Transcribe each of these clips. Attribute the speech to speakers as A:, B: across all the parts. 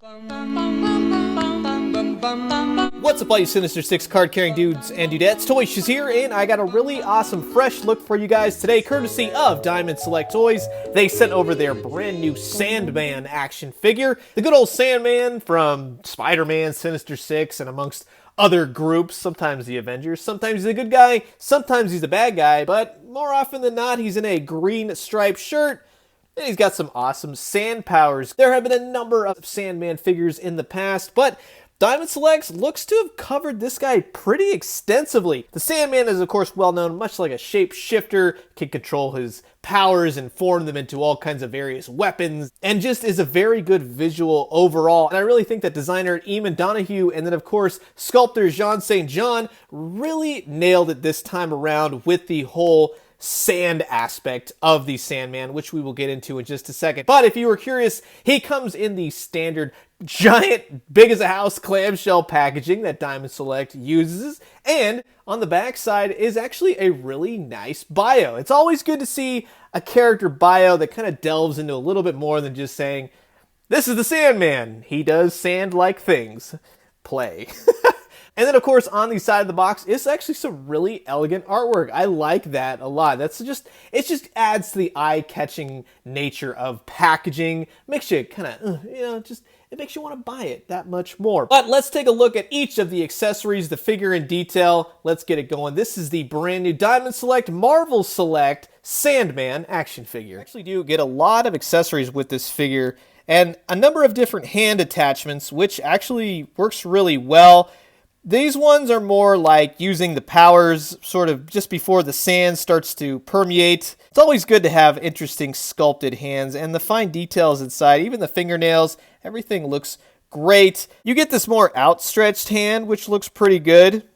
A: What's up all you Sinister Six card-carrying dudes and dudettes, ToyShiz here, and I got a really awesome fresh look for you guys today, courtesy of Diamond Select Toys. They sent over their brand new Sandman action figure. The good old Sandman from Spider-Man, Sinister Six, and amongst other groups. Sometimes the Avengers, sometimes he's a good guy, sometimes he's a bad guy, but more often than not, he's in a green striped shirt. And he's got some awesome sand powers. There have been a number of Sandman figures in the past, but Diamond Selects looks to have covered this guy pretty extensively. The Sandman is, of course, well known, much like a shapeshifter, can control his powers and form them into all kinds of various weapons, and just is a very good visual overall. And I really think that designer Eamon Donahue and then, of course, sculptor Jean St. John really nailed it this time around with the whole sand aspect of the Sandman, which we will get into in just a second. But if you were curious, he comes in the standard giant, big as a house clamshell packaging that Diamond Select uses, and on the back side is actually a really nice bio. It's always good to see a character bio that kind of delves into a little bit more than just saying, this is the Sandman, he does sand-like things. Play. And then, of course, on the side of the box is actually some really elegant artwork. I like that a lot. It just adds to the eye-catching nature of packaging. Makes you kind of, it makes you want to buy it that much more. But let's take a look at each of the accessories, the figure in detail. Let's get it going. This is the brand new Diamond Select Marvel Select Sandman action figure. I actually do get a lot of accessories with this figure and a number of different hand attachments, which actually works really well. These ones are more like using the powers sort of just before the sand starts to permeate. It's always good to have interesting sculpted hands, and the fine details inside, even the fingernails, everything looks great. You get this more outstretched hand, which looks pretty good.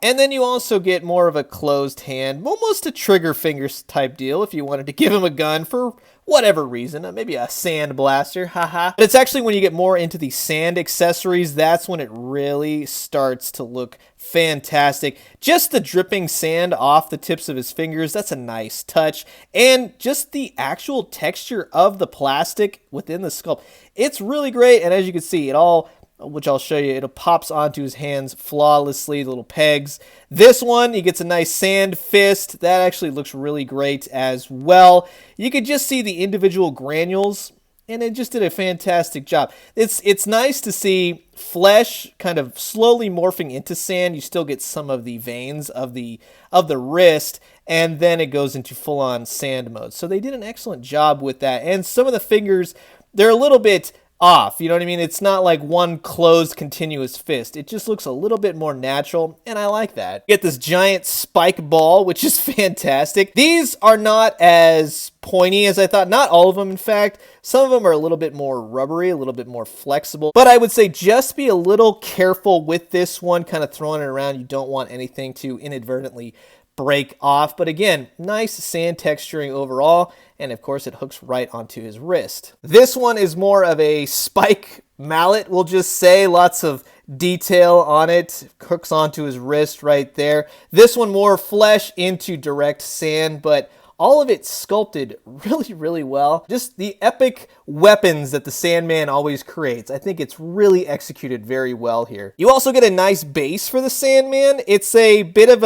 A: And then you also get more of a closed hand, almost a trigger fingers type deal if you wanted to give him a gun for whatever reason, maybe a sand blaster, haha. But it's actually when you get more into the sand accessories, that's when it really starts to look fantastic. Just the dripping sand off the tips of his fingers, that's a nice touch. And just the actual texture of the plastic within the sculpt, it's really great. And as you can see, it all, which I'll show you, it pops onto his hands flawlessly, the little pegs. This one, he gets a nice sand fist. That actually looks really great as well. You could just see the individual granules, and it just did a fantastic job. It's nice to see flesh kind of slowly morphing into sand. You still get some of the veins of the wrist, and then it goes into full-on sand mode. So they did an excellent job with that. And some of the fingers, they're a little bit off, you know what I mean? It's not like one closed continuous fist. It just looks a little bit more natural, and I like that. You get this giant spike ball, which is fantastic. These are not as pointy as I thought. Not all of them, in fact. Some of them are a little bit more rubbery, a little bit more flexible. But I would say just be a little careful with this one, kind of throwing it around. You don't want anything to inadvertently break off. But again, nice sand texturing overall. And of course, it hooks right onto his wrist. This one is more of a spike mallet, we'll just say. Lots of detail on it. Hooks onto his wrist right there. This one more flesh into direct sand, but all of it sculpted really, really well. Just the epic weapons that the Sandman always creates. I think it's really executed very well here. You also get a nice base for the Sandman. It's a bit of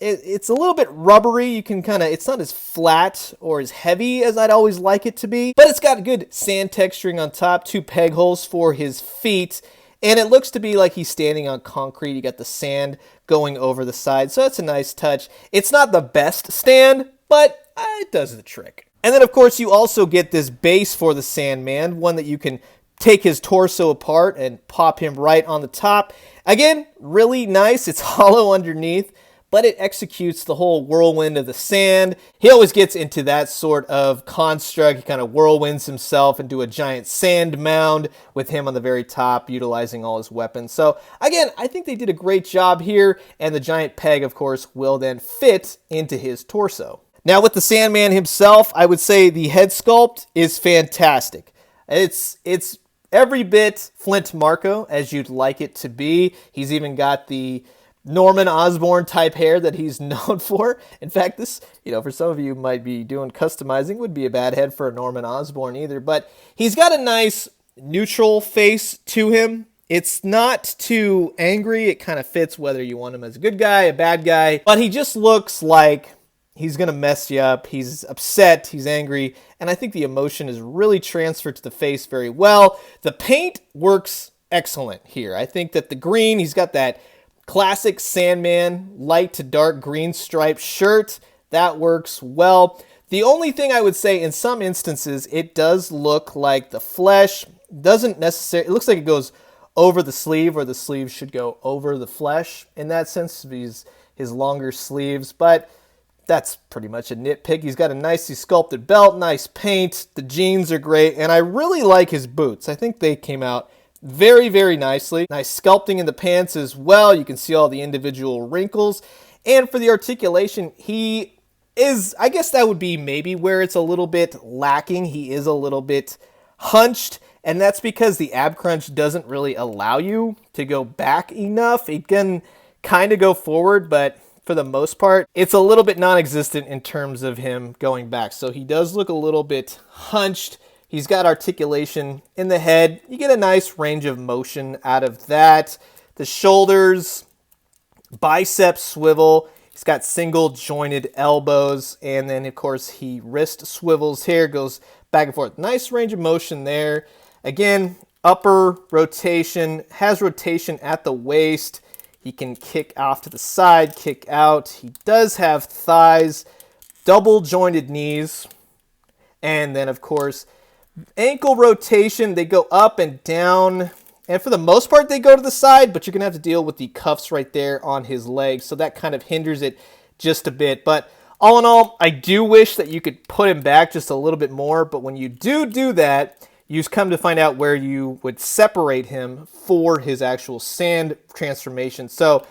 A: it's a little bit rubbery. You can it's not as flat or as heavy as I'd always like it to be, but it's got good sand texturing on top, 2 peg holes for his feet. And it looks to be like he's standing on concrete. You got the sand going over the side, so that's a nice touch. It's not the best stand, but it does the trick. And then, of course, you also get this base for the Sandman, one that you can take his torso apart and pop him right on the top. Again, really nice. It's hollow underneath, but it executes the whole whirlwind of the sand. He always gets into that sort of construct. He kind of whirlwinds himself into a giant sand mound with him on the very top, utilizing all his weapons. So again, I think they did a great job here, and the giant peg, of course, will then fit into his torso. Now with the Sandman himself, I would say the head sculpt is fantastic. It's every bit Flint Marko as you'd like it to be. He's even got the Norman Osborn type hair that he's known for. In fact, this, for some of you might be doing customizing, would be a bad head for a Norman Osborn either. But he's got a nice neutral face to him. It's not too angry. It kind of fits whether you want him as a good guy, a bad guy. But he just looks like he's going to mess you up. He's upset. He's angry. And I think the emotion is really transferred to the face very well. The paint works excellent here. I think that the green, he's got that classic Sandman light to dark green striped shirt. That works well. The only thing I would say, in some instances, it does look like the flesh doesn't necessarily, it looks like it goes over the sleeve, or the sleeve should go over the flesh in that sense, his longer sleeves, but that's pretty much a nitpick. He's got a nicely sculpted belt, nice paint, the jeans are great, and I really like his boots. I think they came out very, very nicely. Nice sculpting in the pants as well. You can see all the individual wrinkles, and for the articulation, he is, I guess that would be maybe where it's a little bit lacking. He is a little bit hunched, and that's because the ab crunch doesn't really allow you to go back enough. It can kind of go forward, but for the most part, it's a little bit non-existent in terms of him going back. So he does look a little bit hunched. He's got articulation in the head. You get a nice range of motion out of that. The shoulders, biceps swivel. He's got single jointed elbows, and then of course he wrist swivels here, goes back and forth. Nice range of motion there. Again, upper rotation, has rotation at the waist. He can kick off to the side, kick out. He does have thighs, double jointed knees, and then of course ankle rotation. They go up and down. And for the most part, they go to the side, but you're going to have to deal with the cuffs right there on his legs. So that kind of hinders it just a bit. But all in all, I do wish that you could put him back just a little bit more. But when you do that, you come to find out where you would separate him for his actual sand transformation. So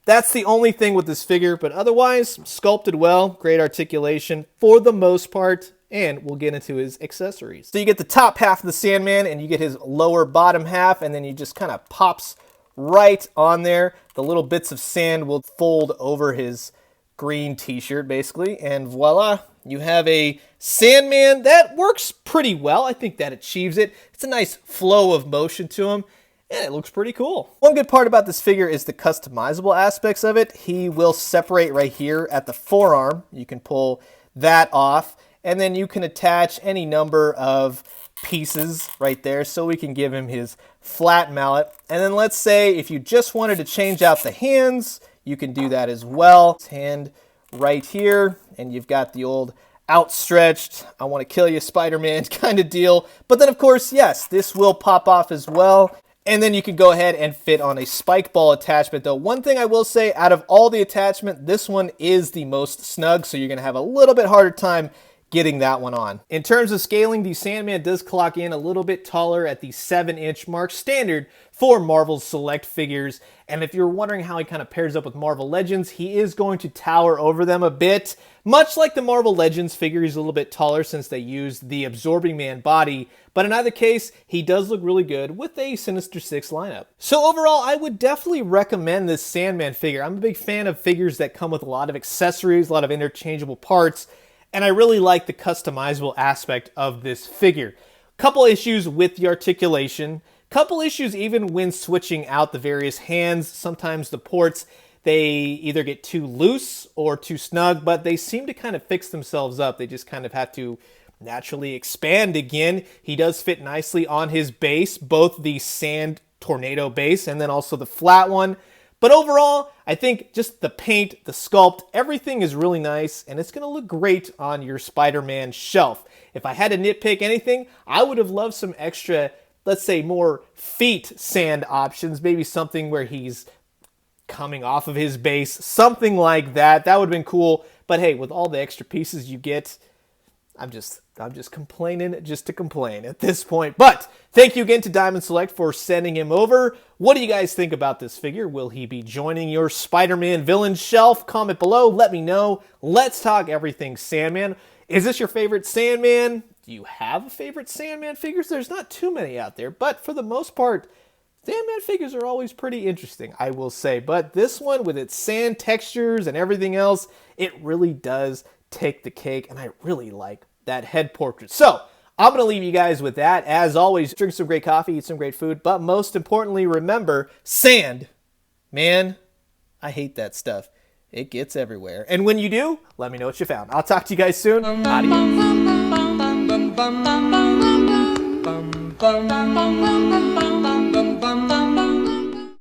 A: that's the only thing with this figure. But otherwise, sculpted well, great articulation for the most part. And we'll get into his accessories. So you get the top half of the Sandman, and you get his lower bottom half, and then he just kind of pops right on there. The little bits of sand will fold over his green t-shirt, basically, and voila, you have a Sandman that works pretty well. I think that achieves it. It's a nice flow of motion to him, and it looks pretty cool. One good part about this figure is the customizable aspects of it. He will separate right here at the forearm. You can pull that off. And then you can attach any number of pieces right there, so we can give him his flat mallet. And then let's say if you just wanted to change out the hands, you can do that as well. His hand right here, and you've got the old outstretched, I want to kill you Spider-Man kind of deal. But then of course, yes, this will pop off as well. And then you can go ahead and fit on a spike ball attachment. Though one thing I will say, out of all the attachment, this one is the most snug, so you're going to have a little bit harder time getting that one on. In terms of scaling, the Sandman does clock in a little bit taller at the 7-inch mark, standard for Marvel's Select figures. And if you're wondering how he kind of pairs up with Marvel Legends, he is going to tower over them a bit. Much like the Marvel Legends figure, he's a little bit taller since they used the Absorbing Man body. But in either case, he does look really good with a Sinister Six lineup. So overall, I would definitely recommend this Sandman figure. I'm a big fan of figures that come with a lot of accessories, a lot of interchangeable parts, and I really like the customizable aspect of this figure. Couple issues with the articulation. Couple issues even when switching out the various hands. Sometimes the ports, they either get too loose or too snug, but they seem to kind of fix themselves up. They just kind of have to naturally expand again. He does fit nicely on his base, both the Sand Tornado base and then also the flat one. But overall, I think just the paint, the sculpt, everything is really nice, and it's going to look great on your Spider-Man shelf. If I had to nitpick anything, I would have loved some extra, let's say, more feet sand options, maybe something where he's coming off of his base, something like that. That would have been cool. But hey, with all the extra pieces you get, I'm just complaining just to complain at this point. But thank you again to Diamond Select for sending him over. What do you guys think about this figure? Will he be joining your Spider-Man villain shelf? Comment below. Let me know. Let's talk everything Sandman. Is this your favorite Sandman? Do you have a favorite Sandman figures? There's not too many out there, but for the most part, Sandman figures are always pretty interesting, I will say. But this one, with its sand textures and everything else, it really does take the cake, and I really like that head portrait. So I'm going to leave you guys with that. As always, drink some great coffee, eat some great food, but most importantly, remember, sand. Man, I hate that stuff. It gets everywhere. And when you do, let me know what you found. I'll talk to you guys soon. Adios.